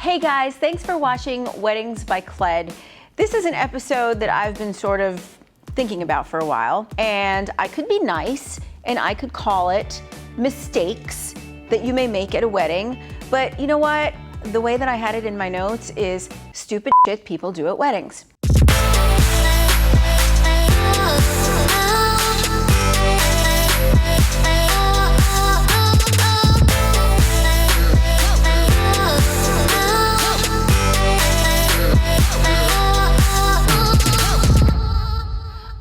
Hey guys, thanks for watching Weddings by Cled. This is an episode that I've been sort of thinking about for a while, and I could be nice and I could call it mistakes that you may make at a wedding, but you know what? The way that I had it in my notes is stupid shit people do at weddings.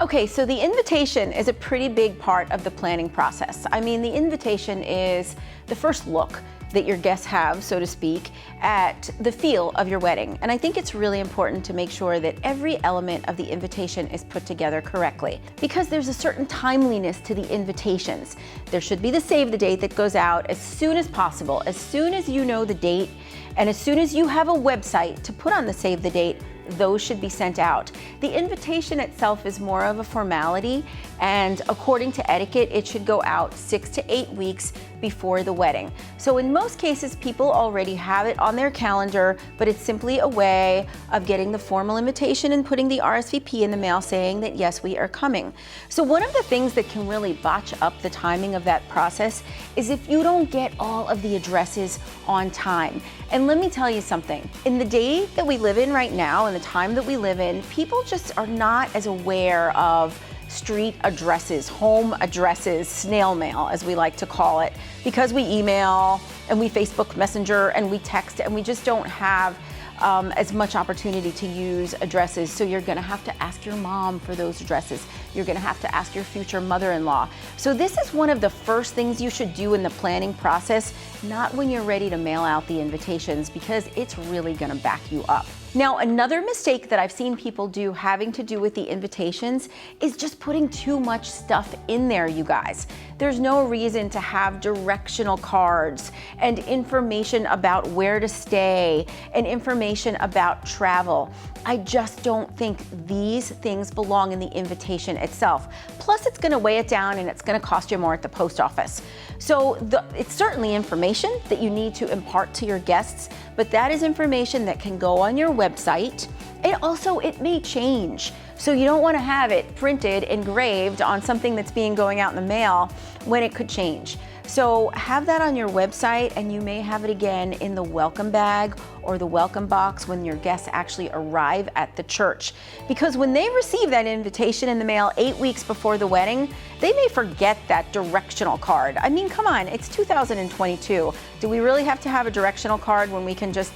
Okay, so the invitation is a pretty big part of the planning process. I mean, the invitation is the first look that your guests have, so to speak, at the feel of your wedding. And I think it's really important to make sure that every element of the invitation is put together correctly, because there's a certain timeliness to the invitations. There should be the save the date that goes out as soon as possible, as soon as you know the date, and as soon as you have a website to put on the save the date, those should be sent out. The invitation itself is more of a formality, and according to etiquette, it should go out 6 to 8 weeks before the wedding. So in most cases, people already have it on their calendar, but it's simply a way of getting the formal invitation and putting the RSVP in the mail saying that yes, we are coming. So one of the things that can really botch up the timing of that process is if you don't get all of the addresses on time. And let me tell you something, in the day that we live in right now, and the time that we live in, people just are not as aware of street addresses, home addresses, snail mail, as we like to call it, because we email and we Facebook Messenger and we text, and we just don't have as much opportunity to use addresses. So you're gonna have to ask your mom for those addresses. You're gonna have to ask your future mother-in-law. So this is one of the first things you should do in the planning process, not when you're ready to mail out the invitations, because it's really gonna back you up. Now, another mistake that I've seen people do having to do with the invitations is just putting too much stuff in there, you guys. There's no reason to have directional cards and information about where to stay and information about travel. I just don't think these things belong in the invitation itself. Plus, it's gonna weigh it down and it's gonna cost you more at the post office. So it's certainly information that you need to impart to your guests, but that is information that can go on your website. And also, it may change. So you don't want to have it printed, engraved on something that's going out in the mail when it could change. So have that on your website, and you may have it again in the welcome bag or the welcome box when your guests actually arrive at the church. Because when they receive that invitation in the mail 8 weeks before the wedding, they may forget that directional card. I mean, come on, it's 2022. Do we really have to have a directional card when we can just,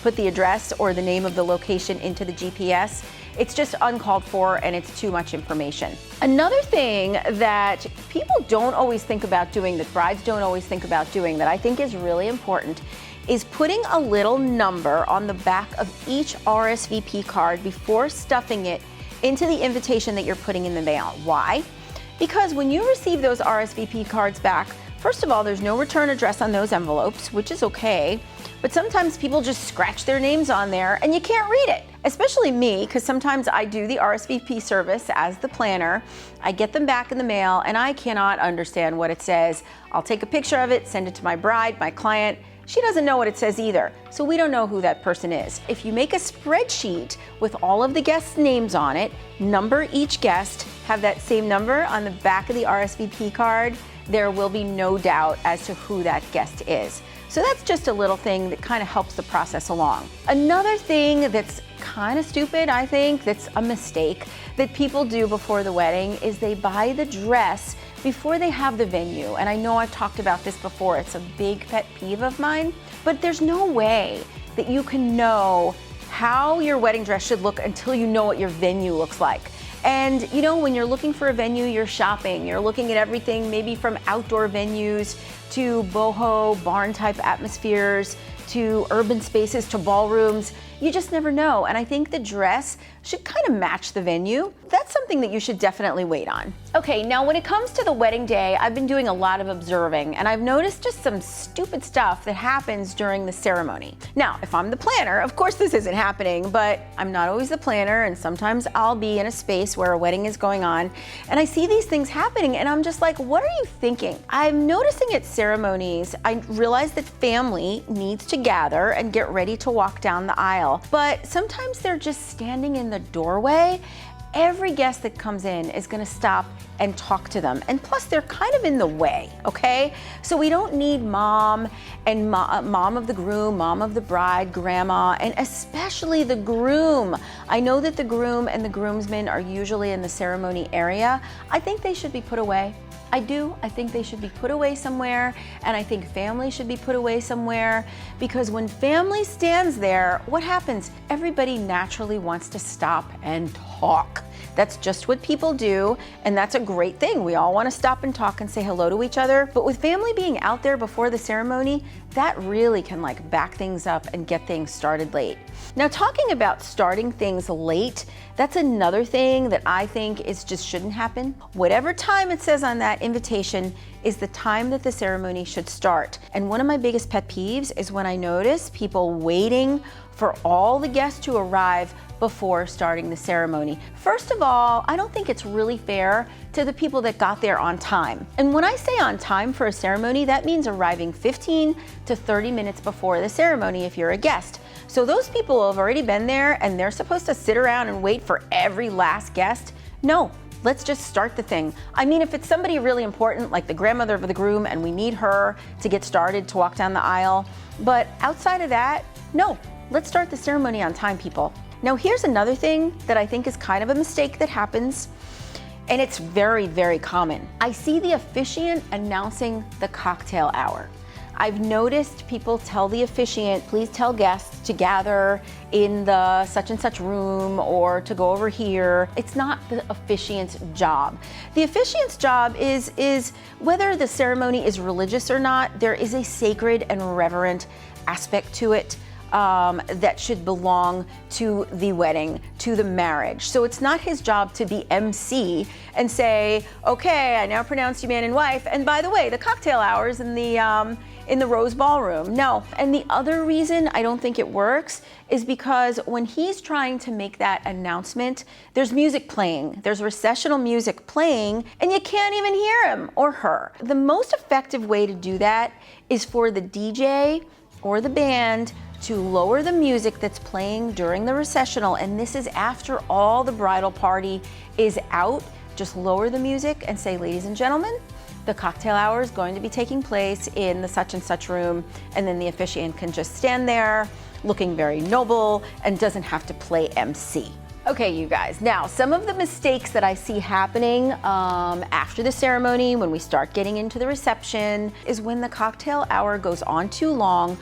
put the address or the name of the location into the GPS? It's just uncalled for, and it's too much information. Another thing that people don't always think about doing, that brides don't always think about doing, that I think is really important, is putting a little number on the back of each RSVP card before stuffing it into the invitation that you're putting in the mail. Why? Because when you receive those RSVP cards back, first of all, there's no return address on those envelopes, which is okay, but sometimes people just scratch their names on there and you can't read it. Especially me, because sometimes I do the RSVP service as the planner. I get them back in the mail and I cannot understand what it says. I'll take a picture of it, send it to my bride, my client. She doesn't know what it says either, so we don't know who that person is. If you make a spreadsheet with all of the guests' names on it, number each guest, have that same number on the back of the RSVP card, there will be no doubt as to who that guest is. So that's just a little thing that kind of helps the process along. Another thing that's kind of stupid, I think, that's a mistake that people do before the wedding is they buy the dress before they have the venue. And I know I've talked about this before, it's a big pet peeve of mine, but there's no way that you can know how your wedding dress should look until you know what your venue looks like. And when you're looking for a venue, you're shopping, you're looking at everything, maybe from outdoor venues to boho, barn type atmospheres, to urban spaces, to ballrooms. You just never know. And I think the dress should kind of match the venue. That's something that you should definitely wait on. Okay, now when it comes to the wedding day, I've been doing a lot of observing, and I've noticed just some stupid stuff that happens during the ceremony. Now, if I'm the planner, of course this isn't happening, but I'm not always the planner, and sometimes I'll be in a space where a wedding is going on, and I see these things happening, and I'm just like, what are you thinking? I'm noticing at ceremonies, I realize that family needs to gather and get ready to walk down the aisle. But sometimes they're just standing in the doorway. Every guest that comes in is gonna stop and talk to them. And plus they're kind of in the way, okay? So we don't need mom and mom of the groom, mom of the bride, grandma, and especially the groom. I know that the groom and the groomsmen are usually in the ceremony area. I think they should be put away. I do. I think they should be put away somewhere, and I think family should be put away somewhere, because when family stands there, what happens? Everybody naturally wants to stop and talk. That's just what people do, and that's a great thing. We all want to stop and talk and say hello to each other, but with family being out there before the ceremony, that really can like back things up and get things started late. Now, talking about starting things late, that's another thing that I think just shouldn't happen. Whatever time it says on that invitation is the time that the ceremony should start. And one of my biggest pet peeves is when I notice people waiting for all the guests to arrive before starting the ceremony. First of all, I don't think it's really fair to the people that got there on time. And when I say on time for a ceremony, that means arriving 15 to 30 minutes before the ceremony if you're a guest. So those people have already been there and they're supposed to sit around and wait for every last guest? No. Let's just start the thing. I mean, if it's somebody really important, like the grandmother of the groom, and we need her to get started to walk down the aisle, but outside of that, no, let's start the ceremony on time, people. Now, here's another thing that I think is kind of a mistake that happens, and it's very, very common. I see the officiant announcing the cocktail hour. I've noticed people tell the officiant, please tell guests to gather in the such and such room or to go over here. It's not the officiant's job. The officiant's job is whether the ceremony is religious or not, there is a sacred and reverent aspect to it. That should belong to the wedding, to the marriage. So it's not his job to be MC and say, okay, I now pronounce you man and wife, and by the way, the cocktail hour's in the Rose Ballroom. No. And the other reason I don't think it works is because when he's trying to make that announcement, there's music playing, there's recessional music playing, and you can't even hear him or her. The most effective way to do that is for the DJ or the band to lower the music that's playing during the recessional, and this is after all the bridal party is out. Just lower the music and say, ladies and gentlemen, the cocktail hour is going to be taking place in the such and such room, and then the officiant can just stand there looking very noble and doesn't have to play MC. Okay, you guys, now some of the mistakes that I see happening after the ceremony, when we start getting into the reception, is when the cocktail hour goes on too long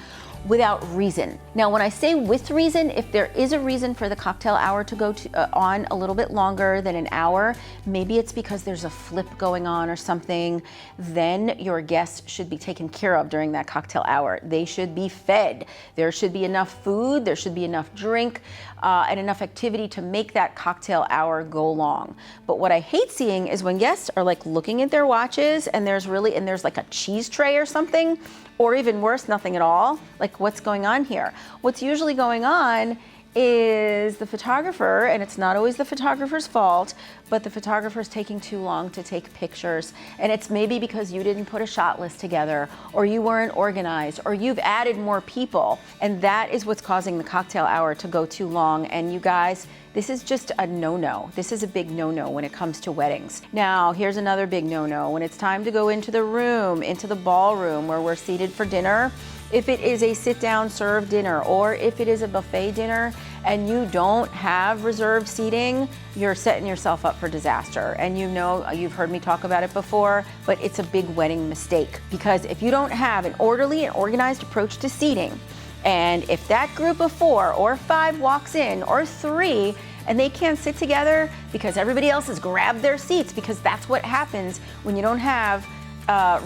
without reason. Now, when I say with reason, if there is a reason for the cocktail hour to go on a little bit longer than an hour, maybe it's because there's a flip going on or something, then your guests should be taken care of during that cocktail hour. They should be fed. There should be enough food, there should be enough drink, and enough activity to make that cocktail hour go long. But what I hate seeing is when guests are like looking at their watches and there's like a cheese tray or something, or even worse, nothing at all. Like, what's going on here? What's usually going on is the photographer, and it's not always the photographer's fault, but the photographer's taking too long to take pictures. And it's maybe because you didn't put a shot list together, or you weren't organized, or you've added more people. And that is what's causing the cocktail hour to go too long. And you guys, this is just a no-no. This is a big no-no when it comes to weddings. Now, here's another big no-no. When it's time to go into the room, into the ballroom where we're seated for dinner, if it is a sit-down served dinner or if it is a buffet dinner and you don't have reserved seating, you're setting yourself up for disaster. And you know, you've heard me talk about it before, but it's a big wedding mistake, because if you don't have an orderly and organized approach to seating, and if that group of 4 or 5 walks in, or 3, and they can't sit together because everybody else has grabbed their seats, because that's what happens when you don't have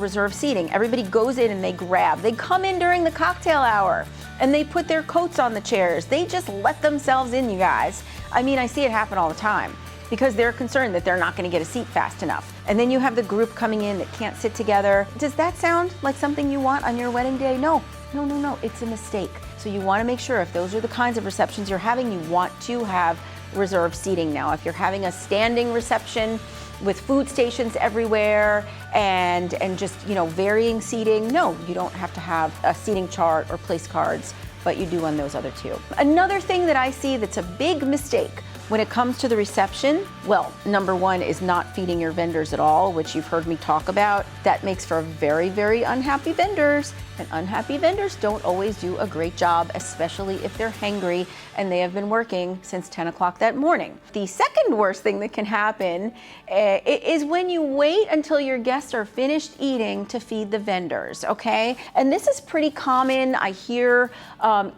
reserved seating. Everybody goes in and they grab. They come in during the cocktail hour and they put their coats on the chairs. They just let themselves in, you guys. I mean, I see it happen all the time because they're concerned that they're not going to get a seat fast enough. And then you have the group coming in that can't sit together. Does that sound like something you want on your wedding day? No, no, no, no. It's a mistake. So you want to make sure if those are the kinds of receptions you're having, you want to have reserved seating. Now, if you're having a standing reception, with food stations everywhere and just, you know, varying seating. No, you don't have to have a seating chart or place cards, but you do on those other two. Another thing that I see that's a big mistake when it comes to the reception, well, number one is not feeding your vendors at all, which you've heard me talk about. That makes for very, very unhappy vendors, and unhappy vendors don't always do a great job, especially if they're hangry and they have been working since 10 o'clock that morning. The second worst thing that can happen is when you wait until your guests are finished eating to feed the vendors, okay? And this is pretty common. I hear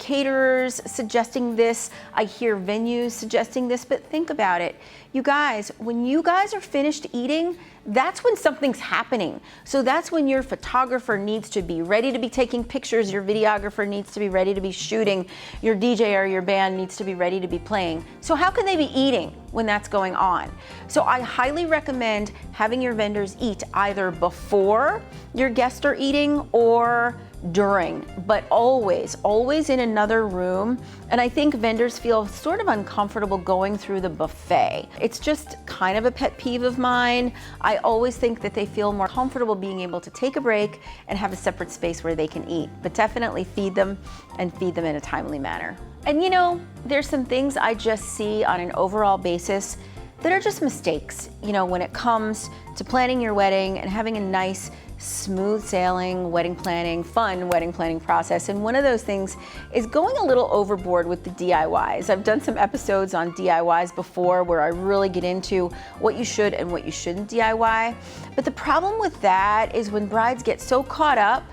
caterers suggesting this. I hear venues suggesting this, but think about it. You guys, when you guys are finished eating, that's when something's happening. So that's when your photographer needs to be ready to be taking pictures, your videographer needs to be ready to be shooting, your DJ or your band needs to be ready to be playing. So how can they be eating when that's going on? So I highly recommend having your vendors eat either before your guests are eating or during, but always in another room. And I think vendors feel sort of uncomfortable going through the buffet. It's just kind of a pet peeve of mine. I always think that they feel more comfortable being able to take a break and have a separate space where they can eat, but definitely feed them and feed them in a timely manner. And you know, there's some things I just see on an overall basis that are just mistakes, you know, when it comes to planning your wedding and having a nice, smooth sailing wedding planning, fun wedding planning process. And one of those things is going a little overboard with the DIYs. I've done some episodes on DIYs before where I really get into what you should and what you shouldn't DIY. But the problem with that is when brides get so caught up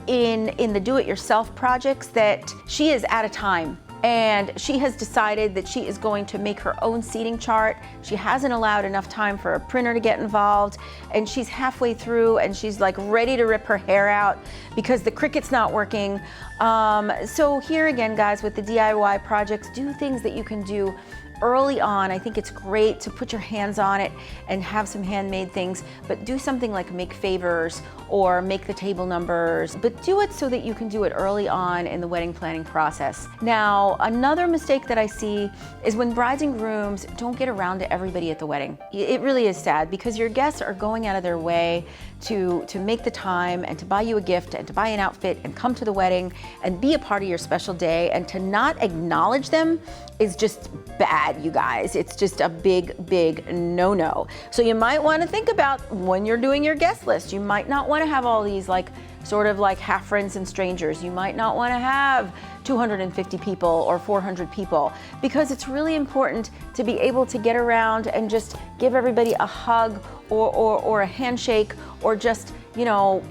in the do-it-yourself projects that she is out of time. And she has decided that she is going to make her own seating chart. She hasn't allowed enough time for a printer to get involved, and she's halfway through and she's like ready to rip her hair out because the Cricut's not working. So here again, guys, with the DIY projects, do things that you can do early on. I think it's great to put your hands on it and have some handmade things, but do something like make favors or make the table numbers, but do it so that you can do it early on in the wedding planning process. Now, another mistake that I see is when brides and grooms don't get around to everybody at the wedding. It really is sad because your guests are going out of their way to make the time and to buy you a gift and to buy an outfit and come to the wedding and be a part of your special day, and to not acknowledge them is just bad, you guys. It's just a big, big no-no. So you might want to think about when you're doing your guest list, you might not want to have all these like sort of like half friends and strangers. You might not want to have 250 people or 400 people, because it's really important to be able to get around and just give everybody a hug or a handshake or just, you know,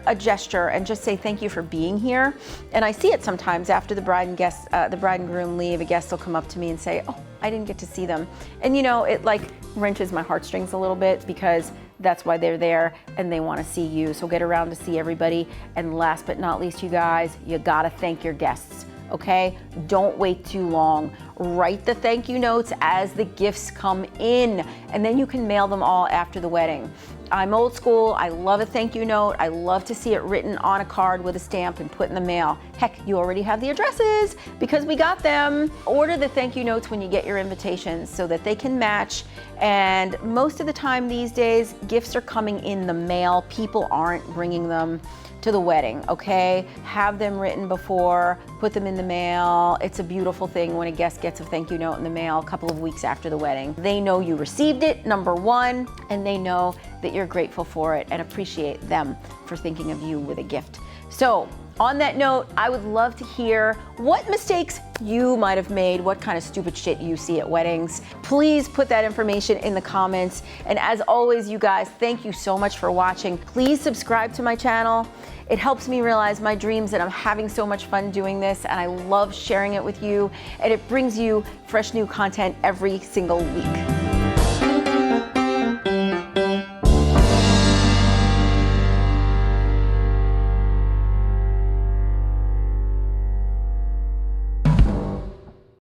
a gesture and just say thank you for being here. And I see it sometimes after the bride and groom leave. A guest will come up to me and say, "Oh, I didn't get to see them." And you know, it like wrenches my heartstrings a little bit because that's why they're there and they want to see you. So get around to see everybody. And last but not least, you guys, you gotta thank your guests. Okay? Don't wait too long. Write the thank you notes as the gifts come in, and then you can mail them all after the wedding. I'm old school. I love a thank you note. I love to see it written on a card with a stamp and put in the mail. Heck, you already have the addresses because we got them. Order the thank you notes when you get your invitations so that they can match. And most of the time these days, gifts are coming in the mail. People aren't bringing them to the wedding, okay? Have them written before, put them in the mail. It's a beautiful thing when a guest gets a thank you note in the mail a couple of weeks after the wedding. They know you received it, number one, and they know that you're grateful for it and appreciate them for thinking of you with a gift. So, on that note, I would love to hear what mistakes you might have made, what kind of stupid shit you see at weddings. Please put that information in the comments. And as always, you guys, thank you so much for watching. Please subscribe to my channel. It helps me realize my dreams, and I'm having so much fun doing this, and I love sharing it with you, and it brings you fresh new content every single week.